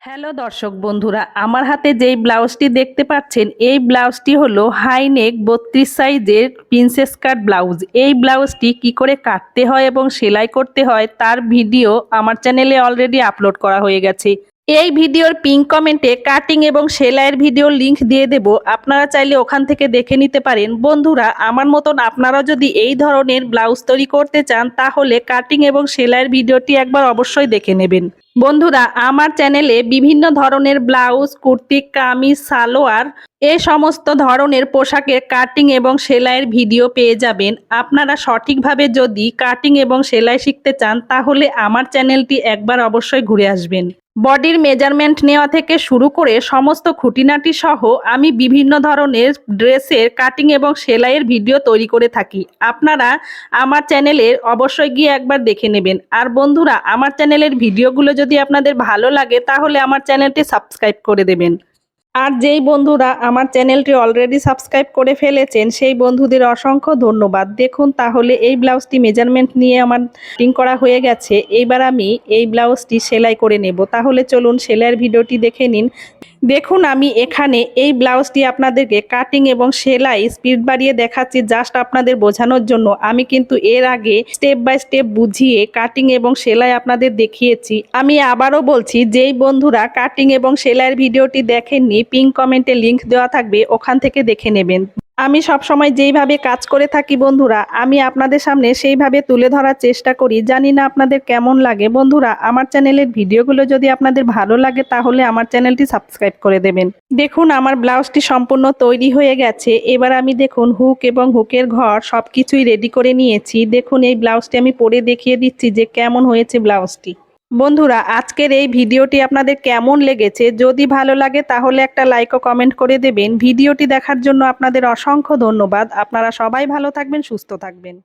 Hello দর্শক বন্ধুরা, আমার হাতে যেই ব্লাউজটি দেখতে পাচ্ছেন এই ব্লাউজটি হলো হাই নেক 32 সাইজের প্রিন্সেস কাট ব্লাউজ। এই ব্লাউজটি কি করে কাটতে হয় এবং সেলাই করতে হয় তার ভিডিও আমার চ্যানেলে অলরেডি আপলোড করা হয়ে গেছে। এই ভিডিওর পিন কমেন্টে কাটিং এবং সেলাইয়ের ভিডিওর লিংক দিয়ে দেব, আপনারা চাইলে ওখান থেকে দেখে নিতে পারেন। বন্ধুরা, আমার মতন আপনারা যদি এই ধরনের ব্লাউজ তৈরি করতে চান তাহলে কাটিং এবং সেলাইয়ের ভিডিওটি একবার অবশ্যই দেখে নেবেন। বন্ধুরা, আমার চ্যানেলে বিভিন্ন ধরনের ব্লাউজ, কুর্তি, কামিজ, সালোয়ার এই সমস্ত ধরনের পোশাকের কাটিং এবং সেলাইয়ের ভিডিও পেয়ে যাবেন। আপনারা সঠিকভাবে যদি কাটিং এবং সেলাই শিখতে চান তাহলে আমার চ্যানেলটি একবার অবশ্যই ঘুরে আসবেন। বডির মেজারমেন্ট নেওয়া থেকে শুরু করে সমস্ত খুঁটিনাটি সহ আমি বিভিন্ন ধরনের ড্রেসের কাটিং এবং সেলাইয়ের ভিডিও তৈরি করে থাকি। আপনারা আমার চ্যানেলের অবশ্যই গিয়ে একবার দেখে নেবেন। আর বন্ধুরা, আমার চ্যানেলের ভিডিওগুলো যদি আপনাদের ভালো লাগে তাহলে আমার চ্যানেলটি সাবস্ক্রাইব করে দেবেন। আর যেই বন্ধুরা আমার চ্যানেলটি অলরেডি সাবস্ক্রাইব করে ফেলেছেন সেই বন্ধুদের অসংখ্য ধন্যবাদ। দেখুন, তাহলে এই ব্লাউজটি মেজারমেন্ট নিয়ে আমার কাটিং করা হয়ে গেছে। এইবার আমি এই ব্লাউজটি সেলাই করে নেব। তাহলে চলুন সেলাইয়ের ভিডিওটি দেখে নিন। দেখুন, আমি এখানে এই ব্লাউজটি আপনাদেরকে কাটিং এবং সেলাই স্পিড বাড়িয়ে দেখাচ্ছি জাস্ট আপনাদের বোঝানোর জন্য। আমি কিন্তু এর আগে স্টেপ বাই স্টেপ বুঝিয়ে কাটিং এবং সেলাই আপনাদের দেখিয়েছি। আমি আবারও বলছি, যেই বন্ধুরা কাটিং এবং সেলাইয়ের ভিডিওটি দেখেননি পিন কমেন্টে লিংক দেওয়া থাকবে, ওখান থেকে দেখে নেবেন। আমি সবসময় যেইভাবে কাজ করে থাকি বন্ধুরা, আমি আপনাদের সামনে সেইভাবে তুলে ধরার চেষ্টা করি। জানি না আপনাদের কেমন লাগে। বন্ধুরা, আমার চ্যানেলের ভিডিওগুলো যদি আপনাদের ভালো লাগে তাহলে আমার চ্যানেলটি সাবস্ক্রাইব করে দেবেন। দেখুন, আমার ব্লাউজটি সম্পূর্ণ তৈরি হয়ে গেছে। এবার আমি দেখুন হুক এবং হুকের ঘর সব কিছুই রেডি করে নিয়েছি। দেখুন, এই ব্লাউজটি আমি পরে দেখিয়ে দিচ্ছি যে কেমন হয়েছে ব্লাউজটি। বন্ধুরা, আজকের এই ভিডিওটি আপনাদের কেমন লেগেছে? যদি ভালো লাগে তাহলে একটা লাইক ও কমেন্ট করে দেবেন। ভিডিওটি দেখার জন্য আপনাদের অসংখ্য ধন্যবাদ। আপনারা সবাই ভালো থাকবেন, সুস্থ থাকবেন।